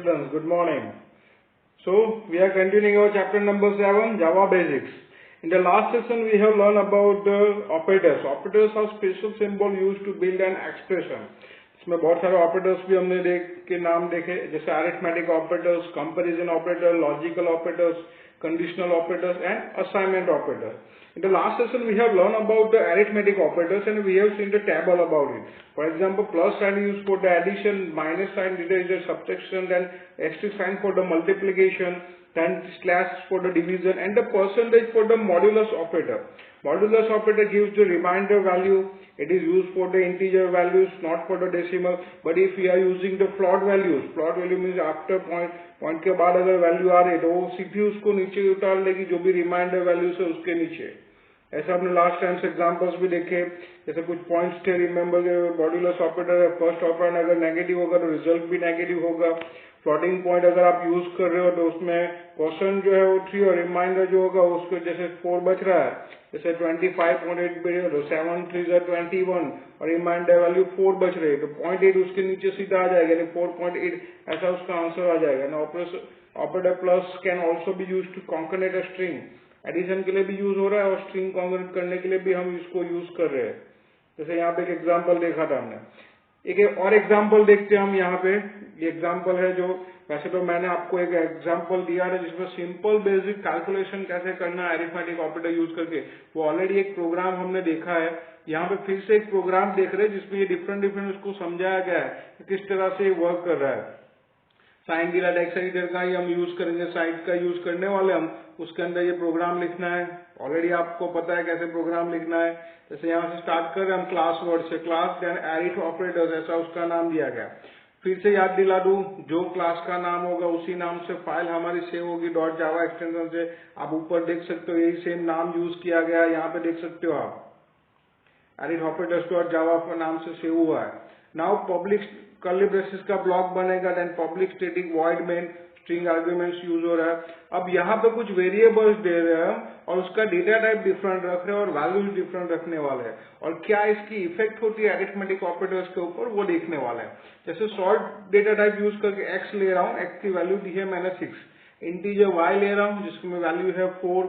students, good morning. So we are continuing our chapter number 7, Java Basics. In the last session we have learned about the operators. Operators are special symbol used to build an expression. इसमें बहुत सारे operators भी हमने के नाम देखे, जैसे arithmetic operators, comparison operator, logical operators, conditional operators and assignment operators. In the last session we have learned about the arithmetic operators and we have seen the table about it. For example, plus sign is used for the addition, minus sign is the subtraction, then asterisk sign for the multiplication, then slash for the division, and the percentage for the modulus operator. Modulus operator gives the remainder value. It is used for the integer values, not for the decimal. But if we are using the float values, float value means after point के बाद अगर value आ रही है तो वो सीधी उसको नीचे उतार लेगी, जो भी रिमाइंडर वैल्यूज है उसके नीचे. ऐसा हमने लास्ट टाइम से एग्जांपल्स भी देखे, जैसे कुछ पॉइंट्स थे. रिमेंबर मॉड्यूलस ऑपरेटर है, फर्स्ट ऑपरेंड अगर नेगेटिव होगा तो रिजल्ट भी नेगेटिव होगा. फ्लोटिंग पॉइंट अगर आप यूज कर रहे हो तो उसमें क्वेश्चन जो है वो 3 और रिमाइंडर जो होगा उसको जैसे 4 बच रहा है, जैसे 25.8 बिलियन तो 7 3 21 और रिमाइंडर वैल्यू 4 बच रही है तो 0.8 उसके नीचे सीधा आ जाएगा, यानी 4.8 ऐसा उसका आंसर आ जाएगा. Operator plus can also be use to concatenate a string. Addition के लिए भी यूज हो रहा है और स्ट्रिंग कॉन्कनेट करने के लिए भी हम इसको यूज कर रहे हैं. जैसे यहाँ पे एक एग्जाम्पल देखा था हमने, एक और एग्जाम्पल देखते हैं हम यहाँ पे. ये एग्जाम्पल है जो वैसे तो मैंने आपको एक एग्जाम्पल दिया है जिसमें सिंपल बेसिक कैलकुलेशन कैसे करना है अरिथमेटिक ऑपरेटर यूज करके. वो ऑलरेडी एक प्रोग्राम हमने देखा है. यहाँ पे फिर से एक प्रोग्राम देख रहे हैं जिसमें ये डिफरेंट उसको समझाया गया है किस तरह से वर्क कर रहा है. साइन डिराइड एक्सेलेरेटर का ही हम यूज करेंगे, साइड का यूज करने वाले हम. उसके अंदर ये प्रोग्राम लिखना है. ऑलरेडी आपको पता है कैसे प्रोग्राम लिखना है. जैसे यहाँ से स्टार्ट कर रहे हैं हम क्लास वर्ड से, क्लास देन अरिथ ऑपरेटर्स ऐसा उसका नाम दिया गया. फिर से याद दिला दूं, जो क्लास का नाम होगा उसी नाम से फाइल हमारी सेव होगी डॉट जावा एक्सटेंशन से. आप ऊपर देख सकते हो यही सेम नाम यूज किया गया है, यहाँ पे देख सकते हो आप अरिथ ऑपरेटर्स डॉट जावा नाम से सेव हुआ है. नाउ पब्लिक कर्ली ब्रेसेस का ब्लॉक बनेगा, then public static void main string arguments use हो रहा है. अब यहाँ पे कुछ वेरिएबल्स दे रहे हैं और उसका डेटा टाइप डिफरेंट रख रहे हैं और वैल्यूज डिफरेंट रखने वाले हैं. और क्या इसकी इफेक्ट होती है अरिथमेटिक ऑपरेटर्स के ऊपर वो देखने वाले हैं. जैसे शॉर्ट डेटा टाइप यूज करके एक्स ले रहा हूँ, एक्स की वैल्यू दी है मैंने 6. इंटीजर वाई ले रहा हूँ जिसमें वैल्यू है 4.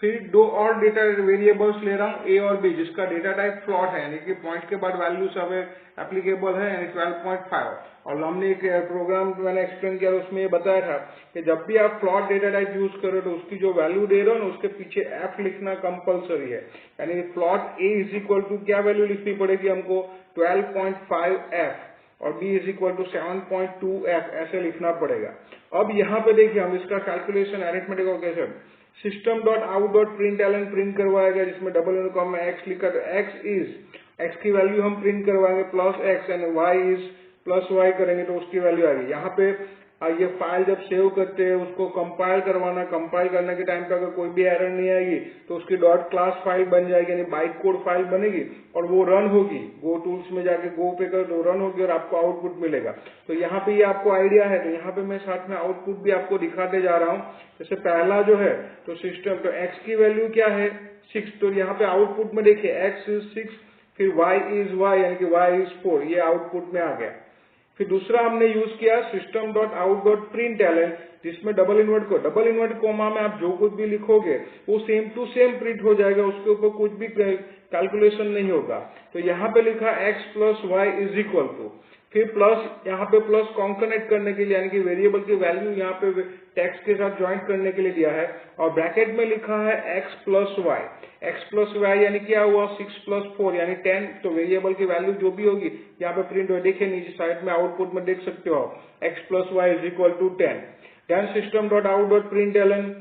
फिर दो और डेटा वेरिएबल्स ले रहा हूँ ए और बी जिसका डेटा टाइप फ्लॉट है, यानी कि पॉइंट के बाद वैल्यू सब एप्लीकेबल है, यानी 12.5. और हमने एक प्रोग्राम मैंने एक्सप्लेन किया उसमें ये बताया था कि जब भी आप फ्लॉट डेटा टाइप यूज करो तो उसकी जो वैल्यू दे रहे हो ना उसके पीछे एफ लिखना कंपलसरी है. यानी float a is equal to क्या वैल्यू लिखनी पड़ेगी हमको 12.5 एफ और b is equal to 7.2 f ऐसे लिखना पड़ेगा. अब यहाँ पे देखिए हम इसका calculation arithmetic operation system dot out dot print ln print करवाया गया जिसमें डबल इनकॉम में एक्स लिखा था. एक्स की वैल्यू हम प्रिंट करवाएंगे plus x and y is plus y करेंगे तो उसकी वैल्यू आएगी. यहाँ पे ये फाइल जब सेव करते हैं उसको कंपाइल करवाना, कंपाइल करने के टाइम पे अगर कोई भी एरर नहीं आएगी तो उसकी डॉट क्लास फाइल बन जाएगी, यानी बाइट कोड फाइल बनेगी और वो रन होगी. गो टूल्स में जाके गो पे कर तो रन होगी और आपको आउटपुट मिलेगा. तो यहाँ पे ये आपको आइडिया है तो यहाँ पे मैं साथ में आउटपुट भी आपको दिखाते जा रहा हूँ. जैसे पहला जो है तो सिस्टम तो एक्स की वैल्यू क्या है 6, तो यहाँ पे आउटपुट में देखिए एक्स इज 6, फिर वाई इज वाई यानी कि वाई इज 4, ये आउटपुट में आ गया. फिर दूसरा हमने यूज किया system dot out dot print ln जिसमें डबल इन्वर्ट कोमा में आप जो कुछ भी लिखोगे वो सेम टू सेम प्रिंट हो जाएगा, उसके ऊपर कुछ भी कैलकुलेशन नहीं होगा. तो यहाँ पे लिखा x plus y is equal to, फिर प्लस यहाँ पे प्लस कॉन्कनेट करने के लिए यानी कि वेरिएबल की वैल्यू यहाँ पे टेक्स्ट के साथ ज्वाइंट करने के लिए दिया है और ब्रैकेट में लिखा है एक्स प्लस वाई यानी क्या हुआ 6 प्लस 4 यानी 10. तो वेरिएबल की वैल्यू जो भी होगी यहाँ पे प्रिंट हो, देखिए नीचे साइड में आउटपुट में देख सकते हो x plus y is equal to 10. Then system dot out dot print ln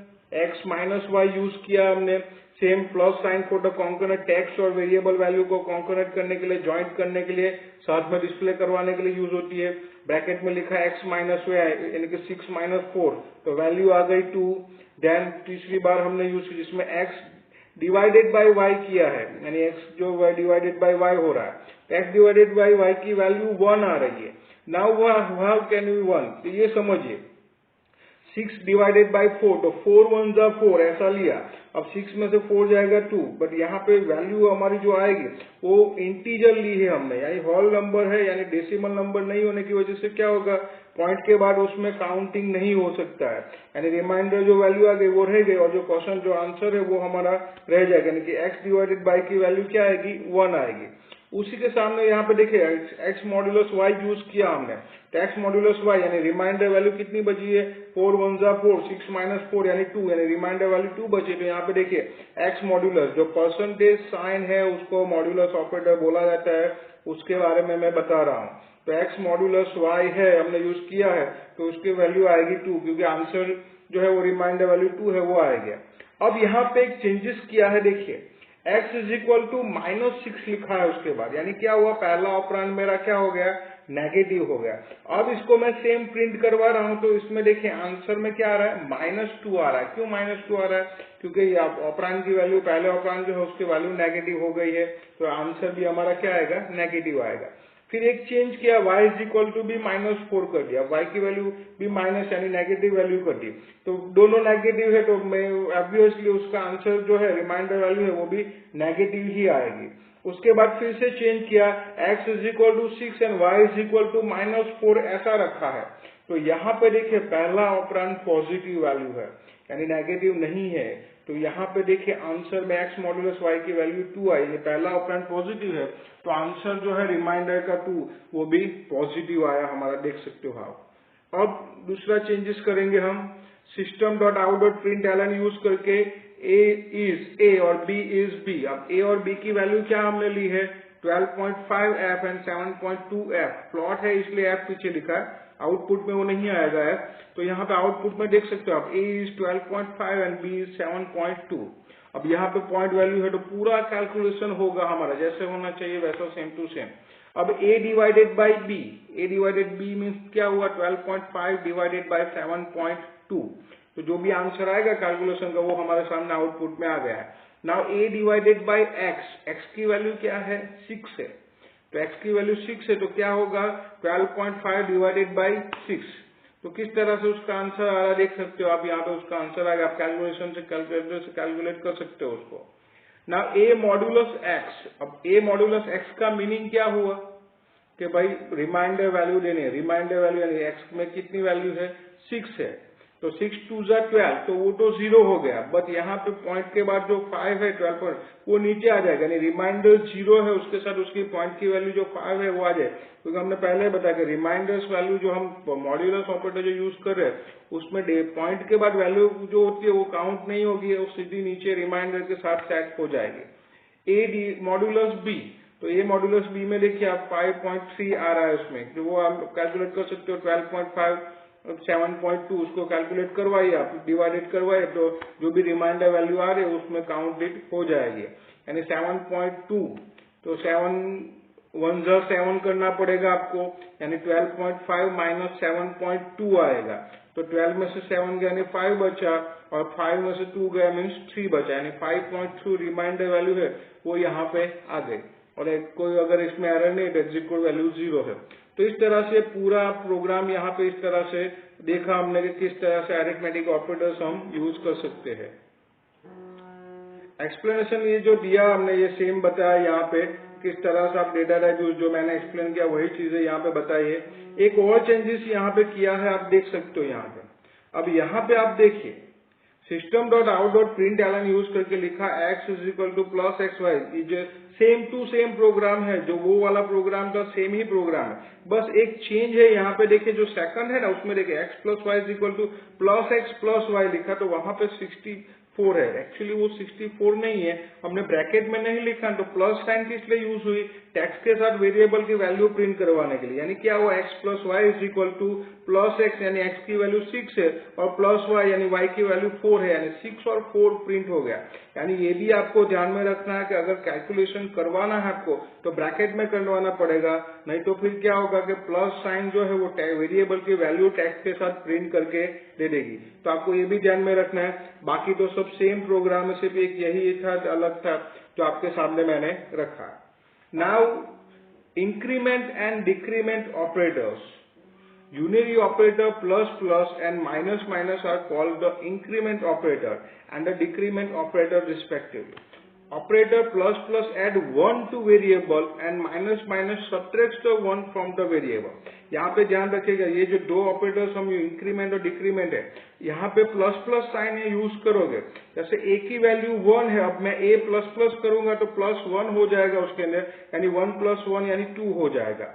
x minus y use किया हमने. Same plus sign for the concatenate text और वेरिएबल वैल्यू को कॉन्कनेट करने के लिए ज्वाइंट करने के लिए साथ में डिस्प्ले करवाने के लिए यूज होती है. ब्रैकेट में लिखा है एक्स माइनस वाई यानी कि 6 माइनस 4 तो वैल्यू आ गई 2. देन तीसरी बार हमने यूज की जिसमें एक्स डिवाइडेड बाय वाई किया है, यानी एक्स जो डिवाइडेड बाय वाई हो रहा है, एक्स डिवाइडेड बाय वाई की वैल्यू 1 आ रही है. नाउ हाउ कैन वी 1, तो ये समझिए 6 डिवाइडेड बाई 4, तो 4 1 जा 4 ऐसा लिया। अब 6 में से 4 जाएगा 2, बट यहाँ पे वैल्यू हमारी जो आएगी वो इंटीजर ली है हमने, यानी होल नंबर है, यानी डेसिमल नंबर नहीं होने की वजह से क्या होगा, पॉइंट के बाद उसमें काउंटिंग नहीं हो सकता है, यानी रिमाइंडर जो वैल्यू आ गई वो रह गई और जो क्वेश्चन जो आंसर है वो हमारा रह जाएगा, यानी कि x डिवाइडेड बाई की वैल्यू क्या आएगी, 1 आएगी। उसी के सामने यहाँ पे देखिए x मॉड्यूलस y यूज किया हमने, तो x मॉड्यूलस y यानी रिमाइंडर वैल्यू कितनी बची है, 4 1 जा 4, 6 माइनस 4 यानी 2, यानी रिमाइंडर वैल्यू 2 बची। तो यहाँ पे देखिए x मॉड्यूलस जो परसेंटेज साइन है उसको मॉड्यूलस ऑपरेटर बोला जाता है, उसके बारे में मैं बता रहा हूँ। तो x मॉड्यूलस y है हमने यूज किया है, तो उसकी वैल्यू आएगी 2, क्योंकि आंसर जो है वो रिमाइंडर वैल्यू 2 है वो आएगा। अब यहाँ पे एक चेंजेस किया है, देखिए x इज इक्वल टू -6 लिखा है उसके बाद, यानी क्या हुआ, पहला ऑपरेंड मेरा क्या हो गया, नेगेटिव हो गया। अब इसको मैं सेम प्रिंट करवा रहा हूं, तो इसमें देखिए आंसर में क्या आ रहा है, -2 आ रहा है। क्यों -2 आ रहा है, क्योंकि ऑपरेंड की वैल्यू, पहले ऑपरेंड जो है उसकी वैल्यू नेगेटिव हो गई है, तो आंसर भी हमारा क्या आएगा, नेगेटिव आएगा। फिर एक चेंज किया, y इज इक्वल टू भी -4 कर दिया, y की वैल्यू भी माइनस यानी नेगेटिव वैल्यू कर दी, तो दोनों नेगेटिव है, तो मैं ऑब्वियसली उसका आंसर जो है रिमाइंडर वैल्यू है वो भी नेगेटिव ही आएगी। उसके बाद फिर से चेंज किया, x is equal to 6 and y is equal to -4 ऐसा रखा है। तो यहाँ पे देखिए पहला ऑपरेंड पॉजिटिव वैल्यू है, यानी नेगेटिव नहीं है, तो यहाँ पे देखिए आंसर में x मॉड्यूलस y की वैल्यू 2 आई, ये पहला ऑपरेंड पॉजिटिव है, तो आंसर जो है रिमाइंडर का 2 वो भी पॉजिटिव आया हमारा, देख सकते हो आप। अब दूसरा चेंजेस करेंगे हम, system dot out dot print ln use करके a इज a और b इज b। अब a और b की वैल्यू क्या हमने ली है, 12.5f एंड 7.2f, प्लॉट है इसलिए f पीछे लिखा है, आउटपुट में वो नहीं आएगा है, तो यहाँ पे आउटपुट में देख सकते हो आप, a is 12.5 and b is 7.2। अब यहाँ पे पॉइंट वैल्यू है, तो पूरा कैलकुलेशन होगा हमारा जैसे होना चाहिए वैसा सेम टू सेम। अब a divided by b, a divided b means क्या हुआ, 12.5 डिवाइडेड बाई 7.2, तो जो भी आंसर आएगा कैलकुलेशन का वो हमारे सामने आउटपुट में आ गया है। Now a divided by x, x की वैल्यू क्या है, 6 है, तो x की वैल्यू 6 है, तो क्या होगा 12.5 डिवाइडेड बाई 6, तो किस तरह से उसका आंसर आ रहा है देख सकते हो आप, यहाँ पे उसका आंसर आएगा, आप कैलकुलेशन से कैलकुलेटर से कैलकुलेट कर सकते हो उसको। ना a मॉड्यूलस x, अब a मॉड्यूलस x का मीनिंग क्या हुआ कि भाई रिमाइंडर वैल्यू देने, रिमाइंडर वैल्यू यानी x में कितनी वैल्यू है, 6 है, तो 6 2 जा 12, तो वो तो 0 हो गया, बट यहाँ पे पॉइंट के बाद जो 5 है 12 पर वो नीचे आ जाएगा, यानी रिमाइंडर 0 है, उसके साथ उसकी पॉइंट की वैल्यू जो 5 है वो आ जाए, क्योंकि हमने पहले बताया कि रिमाइंडर्स वैल्यू जो हम मॉड्यूलस ऑपरेटर जो यूज कर रहे हैं उसमें पॉइंट के बाद वैल्यू जो होती है वो काउंट नहीं होगी, वो सीधी नीचे रिमाइंडर के साथ सेट हो जाएगी। ए मॉड्यूलस बी, तो ये मॉड्यूलस बी में देखिए आप 5.3 आ रहा है उसमें, तो वो आप कैलकुलेट कर सकते हो, 12.5 7.2 उसको कैलकुलेट करवाइए आप, डिवाइडेड करवाइए, तो जो भी रिमाइंडर वैल्यू आ रही है उसमें काउंटेड हो जाएगी, यानी 7.2, तो 7 1 जा 7 करना पड़ेगा आपको, यानी 12.5 माइनस 7.2 आएगा, तो 12 में से 7 गया यानी 5 बचा, और 5 में से 2 गया मीन्स 3 बचा, यानी 5.2 रिमाइंडर वैल्यू है वो यहाँ पे आ गई, और कोई अगर इसमें एरर नहीं तो एग्जीक्यूट वैल्यू 0 है। तो इस तरह से पूरा प्रोग्राम यहाँ पे इस तरह से देखा हमने कि किस तरह से अरिथमेटिक ऑपरेटर्स हम यूज कर सकते हैं। एक्सप्लेनेशन ये जो दिया हमने ये सेम बताया यहाँ पे, किस तरह से आप डेटा टाइप जो मैंने एक्सप्लेन किया वही चीजें यहाँ पे बताई है। एक और चेंजेस यहाँ पे किया है, आप देख सकते हो यहाँ पे। अब यहाँ पे आप देखिए system dot out dot print ln use करके लिखा x is equal to plus x y, जो सेम टू सेम प्रोग्राम है, जो वो वाला प्रोग्राम था सेम ही प्रोग्राम है, बस एक चेंज है यहाँ पे। देखिए जो सेकंड है ना उसमें देखिए x plus y is equal to plus x plus y लिखा, तो वहां पे 64 है, एक्चुअली वो 64 नहीं है, हमने ब्रैकेट में नहीं लिखा, तो प्लस साइन किस लिए यूज हुई, टैक्स के साथ वेरिएबल की वैल्यू प्रिंट करवाने के लिए, यानी क्या हुआ x plus y is equal to plus x, यानी x की वैल्यू 6 है, और प्लस वाई यानी y की वैल्यू 4 है, यानी 6 और 4 प्रिंट हो गया। यानी ये भी आपको ध्यान में रखना है कि अगर कैलकुलेशन करवाना है आपको तो ब्रैकेट में करवाना पड़ेगा, नहीं तो फिर क्या होगा कि प्लस साइन जो है वो वेरिएबल की वैल्यू टैक्स के साथ प्रिंट करके दे देगी, तो आपको ये भी ध्यान में रखना है। बाकी तो सब सेम प्रोग्राम है, सिर्फ एक यही था अलग था जो आपके सामने मैंने रखा। Now increment and decrement operators, Unary operator plus plus and minus minus are called the increment operator and the decrement operator respectively. Operator plus plus add 1 to variable and minus minus subtracts the 1 from the variable. यहाँ पे ध्यान रखिएगा, ये जो दो operators हम increment और decrement है, यहाँ पे प्लस प्लस साइन यूज करोगे. जैसे a की वैल्यू 1 है, अब मैं a प्लस प्लस करूंगा तो प्लस 1 हो जाएगा उसके अंदर, यानी 1 प्लस 1 यानी 2 हो जाएगा.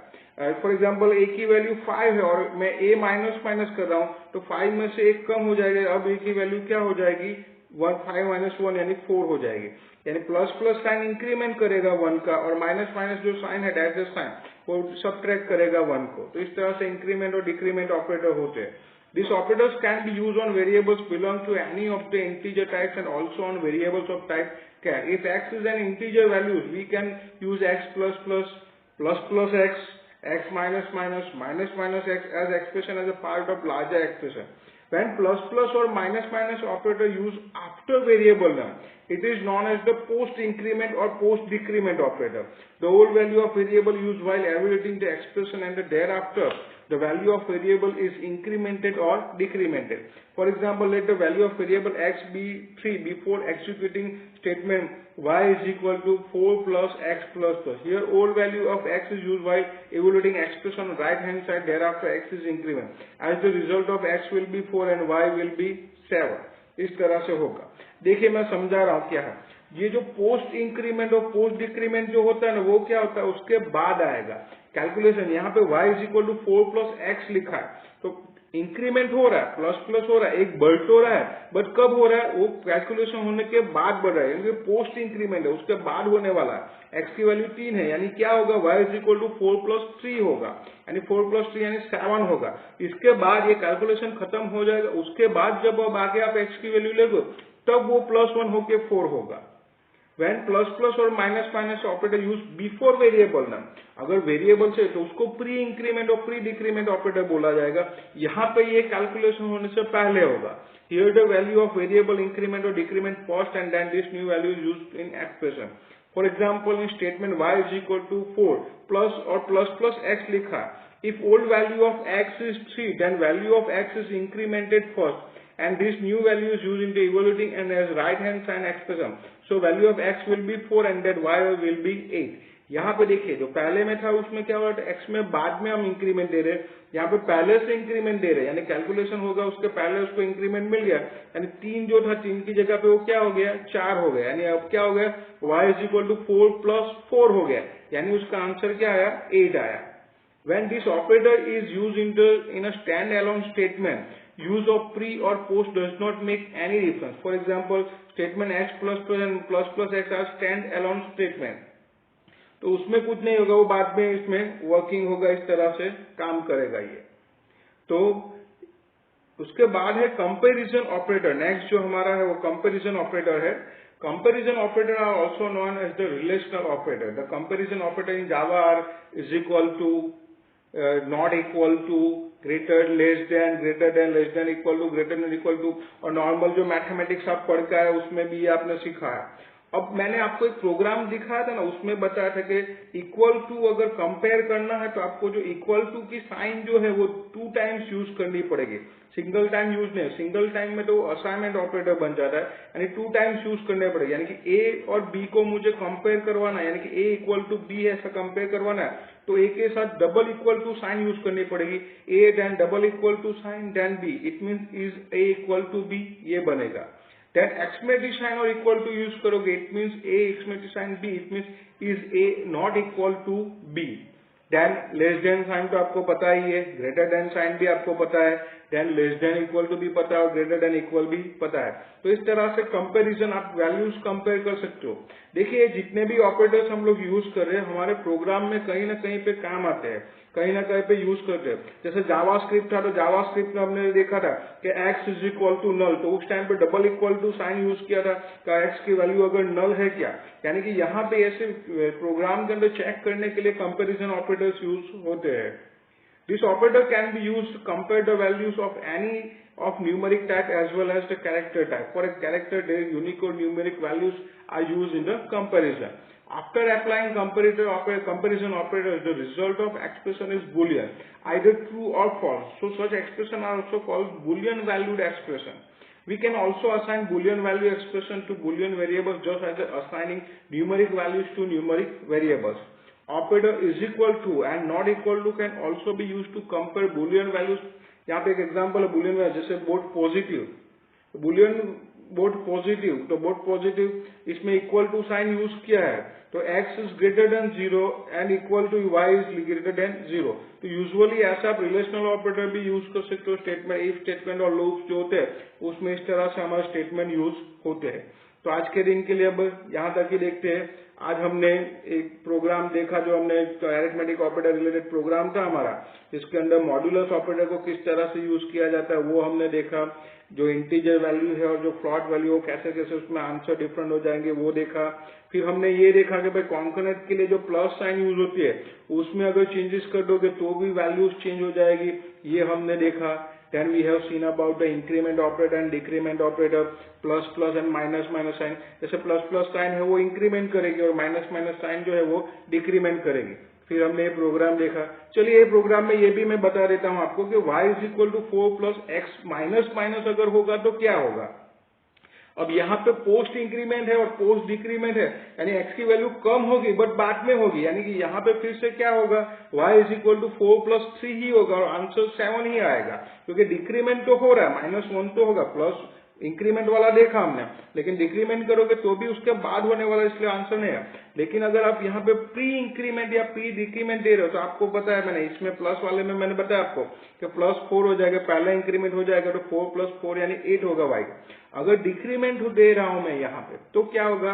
फॉर एग्जाम्पल a की वैल्यू 5 है और मैं a माइनस माइनस कर रहा हूँ तो 5 में से 1 कम हो जाएगा. अब a की वैल्यू क्या हो जाएगी, 5 माइनस 1 यानी 4 हो जाएगी. यानी प्लस प्लस साइन इंक्रीमेंट करेगा 1 का और माइनस माइनस जो साइन है डैश साइन वो सबट्रैक्ट करेगा 1 को. तो इस तरह से इंक्रीमेंट और डिक्रीमेंट ऑपरेटर होते हैं. These operators can be used on variables belong to any of the integer types and also on variables of type char. If x is an integer value, we can use x plus plus, plus plus x, x minus minus, minus minus x as expression as a part of larger expression. When plus plus or minus minus operator used after variable num, it is known as the post increment or post decrement operator. The old value of variable used while evaluating the expression and thereafter the value of variable is incremented or decremented. For example, let the value of variable x be 3 before executing statement y is equal to 4 plus x plus plus. Here old value of x is used while evaluating expression on right hand side, thereafter x is increment. As the result of x will be 4 and y will be 7. इस तरह से होगा. देखिए मैं समझा रहा हूँ क्या है. ये जो पोस्ट इंक्रीमेंट और पोस्ट डिक्रीमेंट जो होता है ना, वो क्या होता है, उसके बाद आएगा कैलकुलेशन. यहाँ पे y is equal to 4 plus x लिखा है तो इंक्रीमेंट हो रहा है, प्लस प्लस हो रहा है, एक बढ़ हो रहा है, बट कब हो रहा है, वो कैलकुलेशन होने के बाद बढ़ रहा है. यानी पोस्ट इंक्रीमेंट है, उसके बाद होने वाला है. x की वैल्यू 3 है, यानी क्या होगा, y is equal to 4 plus 3 होगा, यानी 4 प्लस 3 यानी 7 होगा. इसके बाद ये कैलकुलेशन खत्म हो जाएगा. उसके बाद जब अब आगे आप x की वैल्यू लेगो तब वो प्लस 1 होके 4 होगा. When plus plus और minus minus operator used before variable num, अगर वेरिएबल से तो उसको प्री इंक्रीमेंट और प्री डिक्रीमेंट ऑपरेटर बोला जाएगा. यहाँ पे ये कैलकुलेशन होने से पहले होगा. Here the value of variable increment or decrement first and then this new value is used in expression. For example, in statement y is equal to 4 plus और plus plus x लिखा. If old value of x is 3, then value of x is incremented first. And this new value is used in the evaluating and as right hand sign expression. So value of x will be 4 and that y will be 8. यहाँ पे देखिए जो पहले में था उसमें क्या हुआ, x में बाद में हम इंक्रीमेंट दे रहे हैं, यहाँ पे पहले से इंक्रीमेंट दे रहे हैं, यानी कैलकुलेशन होगा उसके पहले उसको इंक्रीमेंट मिल गया, यानी 3 जो था 3 की जगह पे वो क्या हो गया, 4 हो गया. यानी अब क्या हो गया, y is equal to 4 plus 4 हो गया, यानी उसका आंसर क्या आया, 8 आया. When this operator is used in a stand-alone statement, use of pre or post does not make any difference. For example, statement x plus plus and plus plus x are stand-alone statement. तो उसमें कुछ नहीं होगा, वो बाद में इसमें working होगा, इस तरह से काम करेगा ये. तो उसके बाद है कंपैरिजन ऑपरेटर. नेक्स्ट जो हमारा है वो कंपैरिजन ऑपरेटर है. Comparison operator are also known as the relational operator. The comparison operator in Java are is equal to, not equal to, greater, less than, less than, equal to, greater than, equal to, और normal जो mathematics आप पढ़ के आए उसमें भी आपने सीखा है. अब मैंने आपको एक प्रोग्राम दिखाया था ना, उसमें बताया था कि इक्वल टू अगर कंपेयर करना है तो आपको जो इक्वल टू की साइन जो है वो 2 टाइम्स यूज करनी पड़ेगी, सिंगल टाइम यूज नहीं. सिंगल टाइम में तो असाइनमेंट ऑपरेटर बन जाता है, यानी 2 टाइम्स यूज करने पड़ेगा. यानी कि a और b को मुझे कंपेयर करवाना है, यानी कि a इक्वल टू b ऐसा कंपेयर करवाना है तो a के साथ double equal to sign use करनी पड़ेगी. a then double equal to sign then b, it means is a equal to b, ये बनेगा. Then exclamation sign और equal to यूज करोगे, it means a exclamation sign b, it means is a not equal to b. Then less than sign तो आपको पता ही है, greater than sign भी आपको पता है, then less than equal to भी पता है और greater than equal भी पता है. तो इस तरह से कंपैरिजन आप वैल्यूज कंपेयर कर सकते हो. देखिए जितने भी ऑपरेटर्स हम लोग यूज कर रहे हैं हमारे प्रोग्राम में कहीं ना कहीं पे काम आते हैं, कहीं ना कहीं पे यूज करते हैं. जैसे जावास्क्रिप्ट था तो जावास्क्रिप्ट में हमने देखा था कि x is equal to null, तो उस टाइम पे double equal to sign use किया था कि x की वैल्यू अगर नल है क्या. यानी कि यहाँ पे ऐसे प्रोग्राम के अंदर चेक करने के लिए कंपैरिजन ऑपरेटर्स यूज होते हैं. This operator can be used to compare the values of any of numeric type as well as the character type. For a character, their unique or numeric values are used in the comparison. After applying comparison operators, the result of expression is Boolean, either true or false. So such expression are also called Boolean valued expression. We can also assign Boolean value expression to Boolean variables just as assigning numeric values to numeric variables. Operator is equal to and not equal to can also be used to compare Boolean values. यहाँ पे एक example है Boolean वैल्यू, जैसे both positive, Boolean both positive, तो both positive इसमें equal to sign use किया है, तो x is greater than 0 and equal to y is greater than 0. तो यूजुअली ऐसा आप रिलेशनल ऑपरेटर भी यूज कर सकते हो. स्टेटमेंट, इफ स्टेटमेंट और लूप्स जो होते हैं उसमें इस तरह से हमारे स्टेटमेंट यूज होते हैं. तो आज के दिन के लिए अब यहाँ तक ही देखते हैं. आज हमने एक प्रोग्राम देखा जो हमने अरिथमेटिक ऑपरेटर रिलेटेड प्रोग्राम था हमारा, जिसके अंदर मॉड्यूलस ऑपरेटर को किस तरह से यूज किया जाता है वो हमने देखा. जो इंटीजर वैल्यू है और जो फ्लोट वैल्यू कैसे कैसे उसमें आंसर डिफरेंट हो जाएंगे वो देखा. फिर हमने ये देखा कि भाई कॉन्कनेंट के लिए जो प्लस साइन यूज होती है उसमें अगर चेंजेस कर दोगे तो भी वैल्यूज चेंज हो जाएगी, ये हमने देखा. Then we have seen about the increment operator and decrement operator, plus plus and minus minus sign. जैसे plus plus साइन है वो इंक्रीमेंट करेगी और माइनस माइनस साइन जो है वो डिक्रीमेंट करेगी. फिर हमने ये प्रोग्राम देखा. चलिए ये प्रोग्राम में ये भी मैं बता देता हूँ आपको कि y is equal to 4 plus x minus minus अगर होगा तो क्या होगा. अब यहाँ पे पोस्ट इंक्रीमेंट है और पोस्ट डिक्रीमेंट है, यानी x की वैल्यू कम होगी बट बाद में होगी, यानी कि यहाँ पे फिर से क्या होगा, y is equal to 4 plus 3 ही होगा और आंसर 7 ही आएगा, क्योंकि डिक्रीमेंट तो हो रहा है, -1 तो होगा, प्लस इंक्रीमेंट वाला देखा हमने, लेकिन डिक्रीमेंट करोगे तो भी उसके बाद होने वाला, इसलिए आंसर नहीं है. लेकिन अगर आप यहाँ पे प्री इंक्रीमेंट या प्री डिक्रीमेंट दे रहे हो तो आपको पता है, मैंने इसमें प्लस वाले में मैंने बताया आपको कि +4 हो जाएगा, पहला इंक्रीमेंट हो जाएगा तो 4 प्लस 4 यानी 8 होगा y. अगर डिक्रीमेंट दे रहा हूं मैं यहाँ पे तो क्या होगा,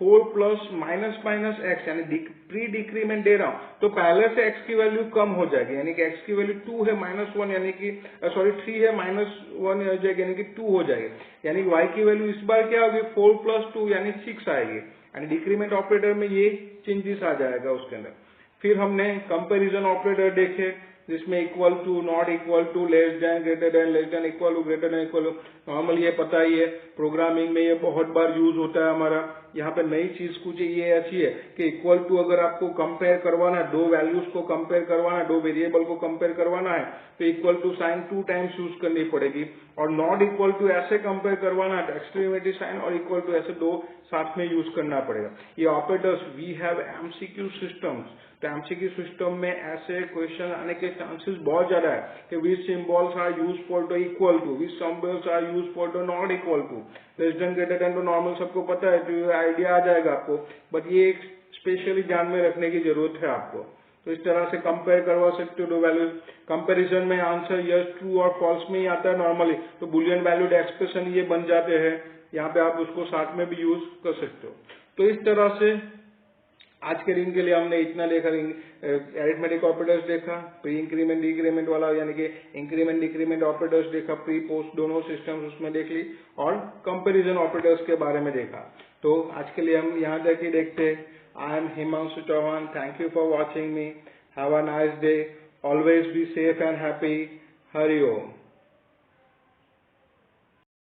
4 प्लस माइनस माइनस एक्स, यानी प्री डिक्रीमेंट दे रहा हूं तो पहले से x की वैल्यू कम हो जाएगी, यानी कि x की वैल्यू 2 है -1 यानी कि 3 है -1 हो जाएगी, यानी कि 2 हो जाएगी, यानी कि y की वैल्यू इस बार क्या होगी 4 प्लस 2 यानी 6 आएगी, यानी डिक्रीमेंट ऑपरेटर में ये चेंजेस आ जाएगा उसके अंदर. फिर हमने कंपैरिजन ऑपरेटर देखे जिसमें equal to, not equal to, less than, greater than, less than equal to, greater than equal to. Normally ये पता ही है, प्रोग्रामिंग में ये बहुत बार यूज होता है हमारा. यहाँ पे नई चीज कुछ ये ऐसी है कि इक्वल टू अगर आपको कंपेयर करवाना है, दो वैल्यूज को कंपेयर करवाना है, दो वेरिएबल को कंपेयर करवाना है तो equal to sign 2 times use करनी पड़ेगी. और नॉट इक्वल टू ऐसे कंपेयर करवाना है, एक्सट्रीमिटी साइन और इक्वल टू ऐसे दो साथ में यूज करना पड़ेगा. ये operators we have MCQ systems, तो एमसीक्यू सिस्टम में ऐसे क्वेश्चन आने के चांसेस बहुत ज्यादा है कि which symbols are use for to equal to, which symbols are use for to not equal to, less than, greater than तो नॉर्मल सबको पता है, तो आइडिया आ जाएगा आपको, बट ये स्पेशली ध्यान में रखने की जरूरत है आपको. तो इस तरह से कंपेयर करवा सकते हो दो वैल्यूज. कंपैरिजन में आंसर यस, ट्रू और फॉल्स में ही आता है नॉर्मली, तो बुलियन वैल्यूड एक्सप्रेशन ये बन जाते हैं. यहाँ पे आप उसको साथ में भी यूज कर सकते हो. तो इस तरह से आज के दिन के लिए हमने इतना देखा. अरिथमेटिक ऑपरेटर्स देखा, प्री इंक्रीमेंट डिक्रीमेंट वाला यानी कि इंक्रीमेंट डिक्रीमेंट ऑपरेटर्स देखा, प्री पोस्ट दोनों सिस्टम्स उसमें देख ली, और कंपैरिजन ऑपरेटर्स के बारे में देखा. तो आज के लिए हम यहाँ तक ही देखते हैं. I am Himanshu Chauhan. Thank you for watching me. Have a nice day. Always be safe and happy. Hari Om.